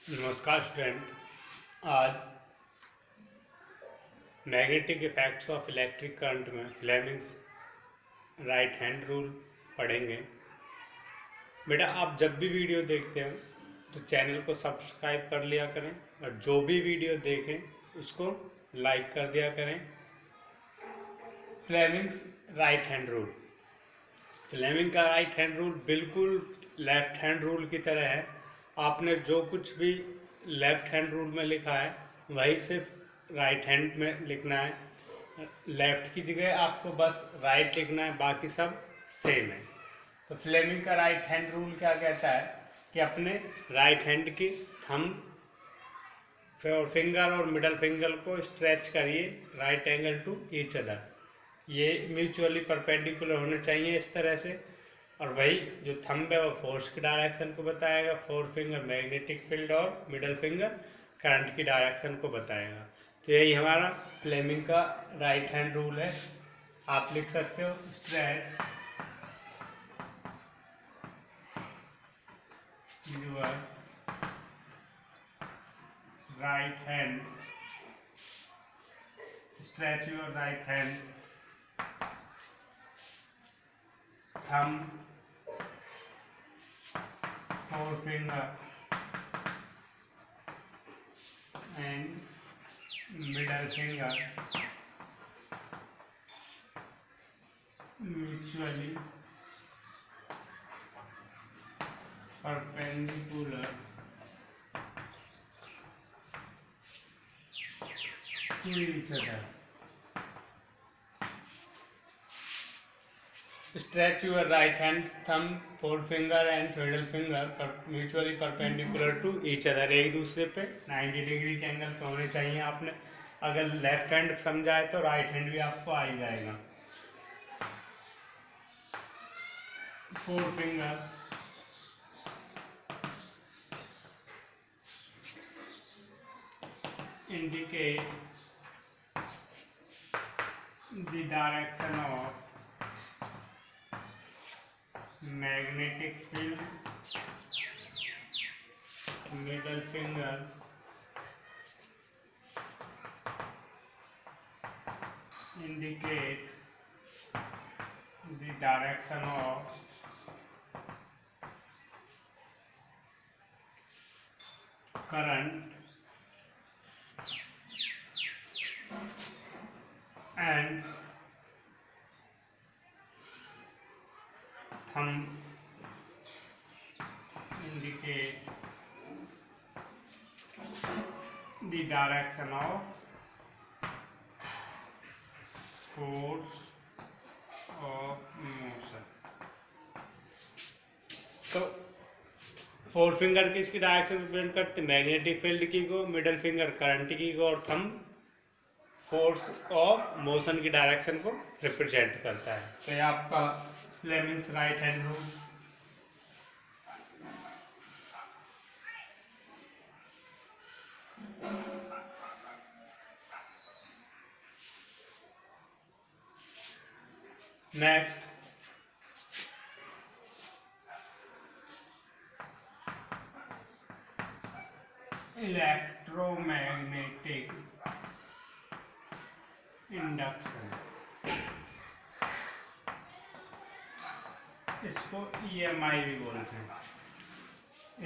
नमस्कार स्टूडेंट। आज magnetic effects of electric current में फ्लेमिंग्स राइट हैंड रूल पढ़ेंगे। बेटा, आप जब भी वीडियो देखते हो तो चैनल को सब्सक्राइब कर लिया करें और जो भी वीडियो देखें उसको लाइक कर दिया करें। Fleming's right hand rule. Fleming का राइट हैंड रूल बिल्कुल लेफ्ट हैंड रूल की तरह है। आपने जो कुछ भी लेफ्ट हैंड रूल में लिखा है वही सिर्फ राइट हैंड में लिखना है। लेफ्ट की जगह आपको बस राइट लिखना है, बाकी सब सेम है। तो फ्लेमिंग का राइट हैंड रूल क्या कहता है कि अपने राइट हैंड की थंब फिंगर और मिडल फिंगर को स्ट्रेच करिए right angle to each other. ये म्यूचुअली परपेंडिकुलर होने चाहिए इस तरह से। और वही जो थंब है वो फोर्स की डायरेक्शन को बताएगा, फोर फिंगर मैग्नेटिक फील्ड और मिडल फिंगर करंट की डायरेक्शन को बताएगा। तो यही हमारा फ्लेमिंग का राइट हैंड रूल है। आप लिख सकते हो stretch your right hand, stretch your right hand, thumb, forefinger and middle finger mutually perpendicular to each other. Stretch your right hand, thumb, forefinger and middle finger mutually perpendicular to each other. एक दूसरे पे 90 degree के angle पे होने चाहिए। आपने अगर left hand समझा है तो राइट हैंड भी आपको आ ही जाएगा। forefinger indicate the direction of magnetic field, middle finger indicate the direction of current and thumb indicate the direction of force of motion। तो फोर फिंगर किसकी डायरेक्शन रिप्रेजेंट करते हैं? मैग्नेटिक फील्ड की को, middle finger current की को और thumb force of motion की डायरेक्शन को रिप्रेजेंट करता है। तो ये आपका Fleming's right hand rule. Next, electromagnetic induction. इसको EMI भी बोलते हैं,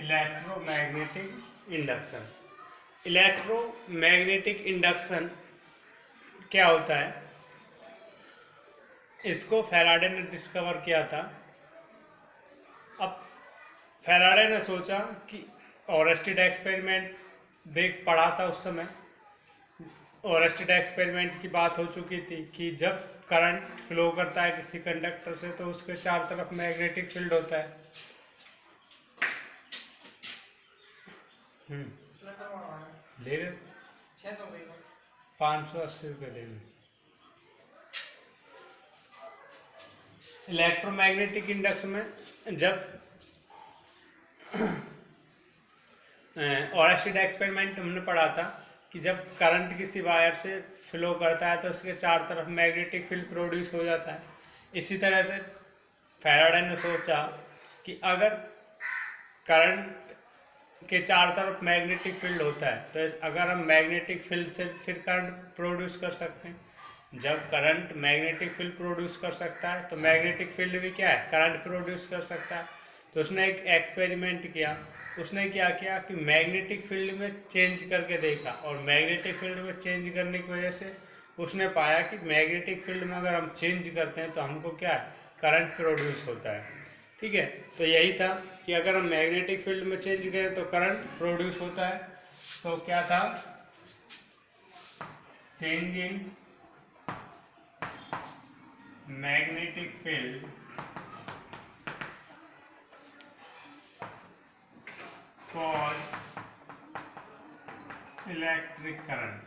इलेक्ट्रोमैग्नेटिक इंडक्शन। इलेक्ट्रोमैग्नेटिक इंडक्शन क्या होता है? इसको फैराडे ने डिस्कवर किया था। अब फैराडे ने सोचा कि ओरेस्टेड एक्सपेरिमेंट पढ़ा था उस समय। ओरेस्टेड एक्सपेरिमेंट की बात हो चुकी थी कि जब करंट फ्लो करता है किसी कंडक्टर से तो उसके चार तरफ मैग्नेटिक फील्ड होता है। ले रहे 580 रुपये देंगे। इलेक्ट्रोमैग्नेटिक इंडक्शन में जब ओरेस्टेड एक्सपेरिमेंट हमने पढ़ा था कि जब करंट किसी वायर से फ्लो करता है तो उसके चार तरफ मैग्नेटिक फील्ड प्रोड्यूस हो जाता है। इसी तरह से फैराडे ने सोचा कि अगर करंट के चारों तरफ मैग्नेटिक फील्ड होता है। तो अगर हम मैग्नेटिक फील्ड से फिर करंट प्रोड्यूस कर सकते हैं। जब करंट मैग्नेटिक फील्ड प्रोड्यूस कर सकता है तो मैग्नेटिक फील्ड भी क्या है, करंट प्रोड्यूस कर सकता है। तो उसने एक एक्सपेरिमेंट किया। उसने क्या किया कि मैग्नेटिक फील्ड में चेंज करके देखा, और मैग्नेटिक फील्ड में चेंज करने की वजह से उसने पाया कि मैग्नेटिक फील्ड में अगर हम चेंज करते हैं तो हमको क्या है, करंट प्रोड्यूस होता है। ठीक है, तो यही था कि अगर हम मैग्नेटिक फील्ड में चेंज करें तो करंट प्रोड्यूस होता है। तो क्या था, change in magnetic field cause electric current.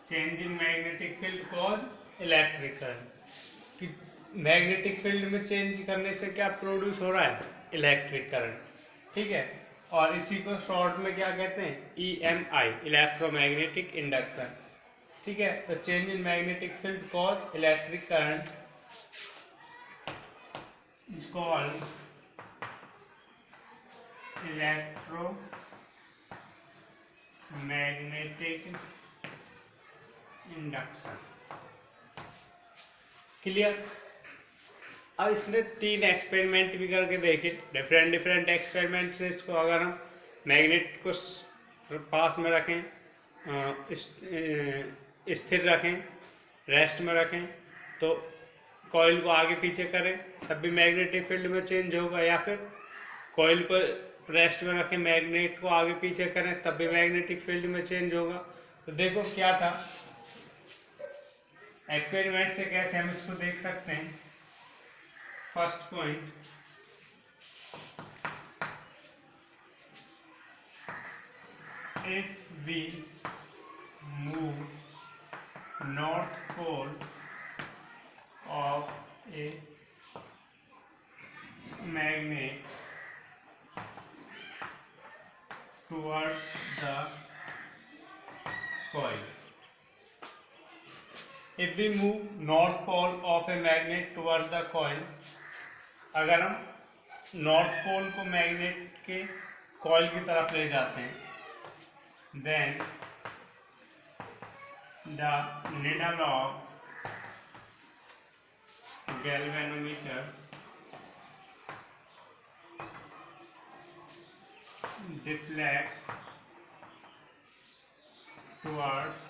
Change in magnetic field cause electric current, कि मैग्नेटिक फील्ड में चेंज करने से क्या प्रोड्यूस हो रहा है, इलेक्ट्रिक करंट। ठीक है, और इसी को शॉर्ट में क्या कहते हैं, EMI, इलेक्ट्रोमैग्नेटिक इंडक्शन। ठीक है, तो change in magnetic field cause electric current is called electromagnetic induction. Clear. अब इसने 3 एक्सपेरिमेंट भी करके देखे, डिफरेंट डिफरेंट एक्सपेरिमेंट से। इसको अगर हम मैग्नेट को पास में रखें, स्थिर रखें, रेस्ट में रखें, तो कॉइल को आगे पीछे करें तब भी मैग्नेटिक फील्ड में चेंज होगा, या फिर कॉइल को रेस्ट में रखें, मैग्नेट को आगे पीछे करें तब भी मैग्नेटिक फील्ड में चेंज होगा। तो देखो क्या था, एक्सपेरिमेंट से कैसे हम इसको देख सकते हैं। First point, if we move north pole of a magnet towards the coil. If we move north pole of a magnet towards the coil, अगर हम नॉर्थ पोल को मैग्नेट के कॉइल की तरफ ले जाते हैं, then the needle of galvanometer deflect towards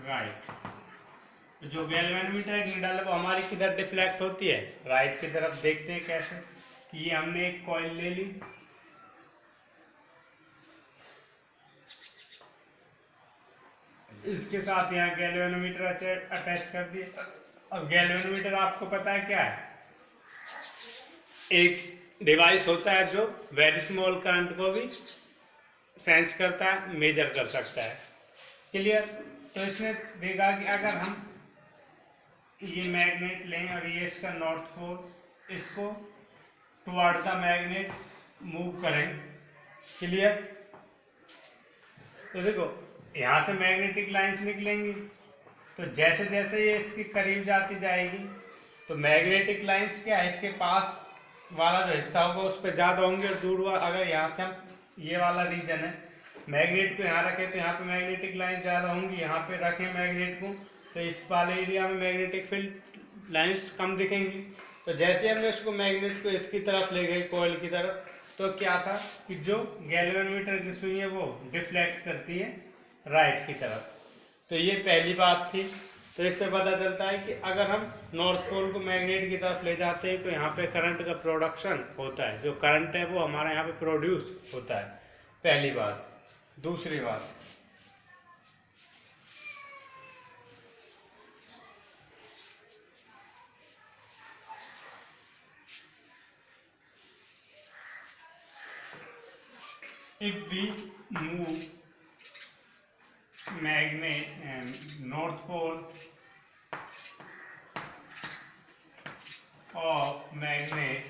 right। जो गैल्वेनोमीटर एक निडल है वो हमारी किधर डिफ्लेक्ट होती है, राइट की तरफ। देखते हैं कैसे, कि ये हमने एक कॉइल ले ली, इसके साथ यहाँ गैल्वेनोमीटर अटैच कर दिए। अब गैल्वेनोमीटर आपको पता है क्या है, एक डिवाइस होता है जो वेरी स्मॉल करंट को भी सेंस करता है, मेजर कर सकता है। क्लियर। तो इसने देखा कि अगर हम ये मैग्नेट लें और ये इसका नॉर्थ पोल, इसको टुवर्ड द मैग्नेट मूव करें। क्लियर। तो देखो यहाँ से मैग्नेटिक लाइंस निकलेंगी, तो जैसे जैसे ये इसके करीब जाती जाएगी तो मैग्नेटिक लाइंस क्या है, इसके पास वाला जो हिस्सा होगा उस पर ज़्यादा होंगे, और दूर वाला, अगर यहाँ से हम ये वाला रीजन है, मैग्नेट को यहाँ रखें तो यहाँ पे मैग्नेटिक लाइन ज़्यादा होंगी, यहाँ पे रखें मैग्नेट को तो इस वाले एरिया में मैग्नेटिक फील्ड लाइंस कम दिखेंगी। तो जैसे हमने उसको मैग्नेट को इसकी तरफ ले गए, कॉइल की तरफ, तो क्या था कि जो गैल्वेनोमीटर की सुई है वो डिफ्लेक्ट करती है राइट की तरफ। तो ये पहली बात थी। तो इससे पता चलता है कि अगर हम नॉर्थ पोल को मैग्नेट की तरफ ले जाते हैं तो यहाँ पे करंट का प्रोडक्शन होता है, जो करंट है वो हमारे यहाँ पे प्रोड्यूस होता है। पहली बात। दूसरी बात, if we move magnet north pole of magnet,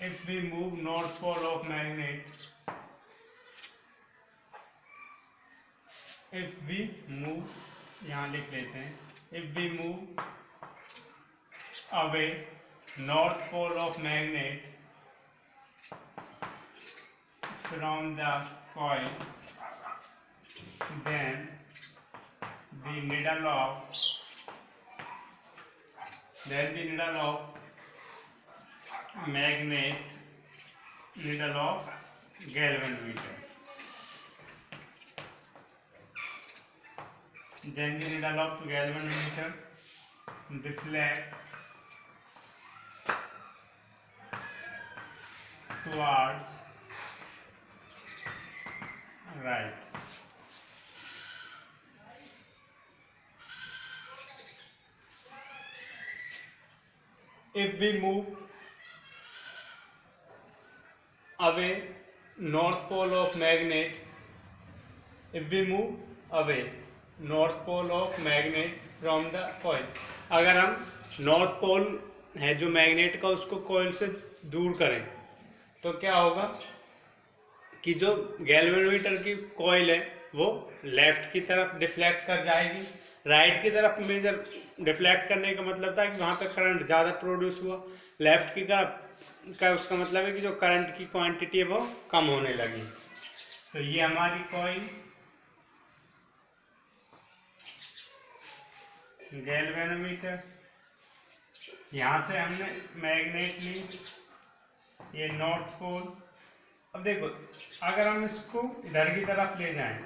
if we move north pole of magnet, if we move, यहाँ लिख लेते हैं, if we move away north pole of magnet from the coil, then the needle of magnet, needle of galvanometer, then the needle of galvanometer deflect towards right. If we move away north pole of magnet, if we move away north pole of magnet from the coil, अगर हम north pole है जो magnet का उसको coil से दूर करें तो क्या होगा कि जो गैल्वेनोमीटर की कॉइल है वो लेफ्ट की तरफ डिफ्लेक्ट कर जाएगी। राइट की तरफ मेजर डिफ्लेक्ट करने का मतलब था कि वहाँ पे करंट ज़्यादा प्रोड्यूस हुआ। लेफ्ट की तरफ का उसका मतलब है कि जो करंट की क्वांटिटी है वो कम होने लगी। तो ये हमारी कॉइल गैल्वेनोमीटर, यहाँ से हमने मैग्नेट ली, ये नॉर्थ पोल। अब देखो अगर हम इसको इधर की तरफ ले जाएं,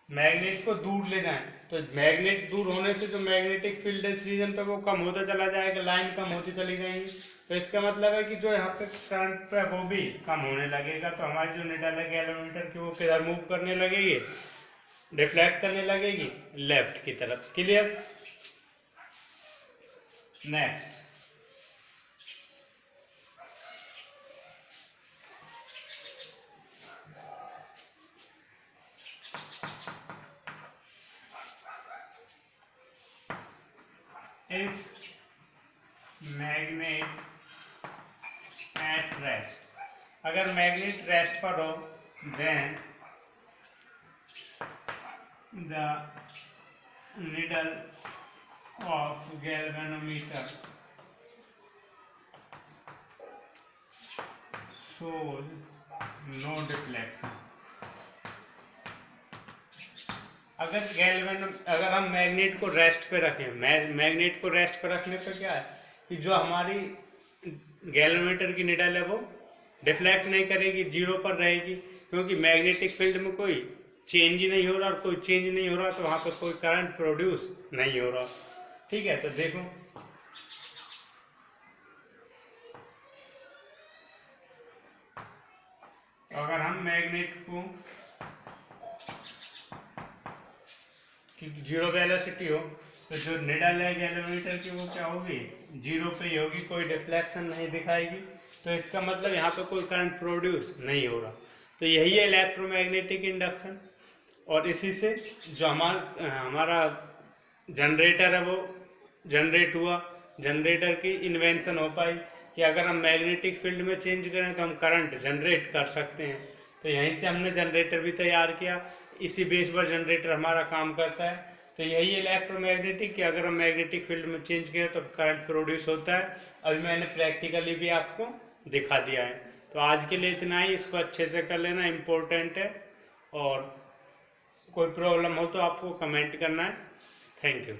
मैग्नेट को दूर ले जाएं, तो मैग्नेट दूर होने से जो मैग्नेटिक फील्ड है इस रीजन पे वो कम होता चला जाएगा, लाइन कम होती चली जाएंगी। तो इसका मतलब है कि जो यहाँ पे करंट पे वो भी कम होने लगेगा। तो हमारी जो निडल है गैल्वेनोमीटर की वो किधर मूव करने लगेगी, रिफ्लेक्ट करने लगेगी लेफ्ट की तरफ। Clear? Next, if magnet at rest, अगर मैग्नेट रेस्ट पर हो, then the needle of galvanometer shows no deflection। अगर हम मैग्नेट को रेस्ट पे रखें, मैग्नेट को रेस्ट पे रखने पे क्या है कि जो हमारी गैल्वेनोमीटर की निडल है वो डिफ्लेक्ट नहीं करेगी, जीरो पर रहेगी, क्योंकि मैग्नेटिक फील्ड में कोई चेंज ही नहीं हो रहा, और कोई चेंज नहीं हो रहा तो वहाँ पर कोई करंट प्रोड्यूस नहीं हो रहा। ठीक है, तो देखो अगर हम मैग्नेट को कि जीरो वेलोसिटी हो तो जो निडल है गैल्वेनोमीटर की वो क्या होगी, जीरो पे ही होगी, कोई डिफ्लेक्शन नहीं दिखाएगी। तो इसका मतलब यहाँ पे कोई करंट प्रोड्यूस नहीं हो रहा। तो यही है इलेक्ट्रोमैग्नेटिक इंडक्शन। और इसी से जो हमारा जनरेटर है वो जनरेट हुआ, जनरेटर की इन्वेंशन हो पाई कि अगर हम मैग्नेटिक फील्ड में चेंज करें तो हम करंट जनरेट कर सकते हैं। तो यहीं से हमने जनरेटर भी तैयार किया, इसी बेस पर जनरेटर हमारा काम करता है। तो यही इलेक्ट्रोमैग्नेटिक कि अगर हम मैग्नेटिक फील्ड में चेंज करें तो करंट प्रोड्यूस होता है। अभी मैंने प्रैक्टिकली भी आपको दिखा दिया है। तो आज के लिए इतना ही, इसको अच्छे से कर लेना, इम्पोर्टेंट है। और कोई प्रॉब्लम हो तो आपको कमेंट करना है। Thank you.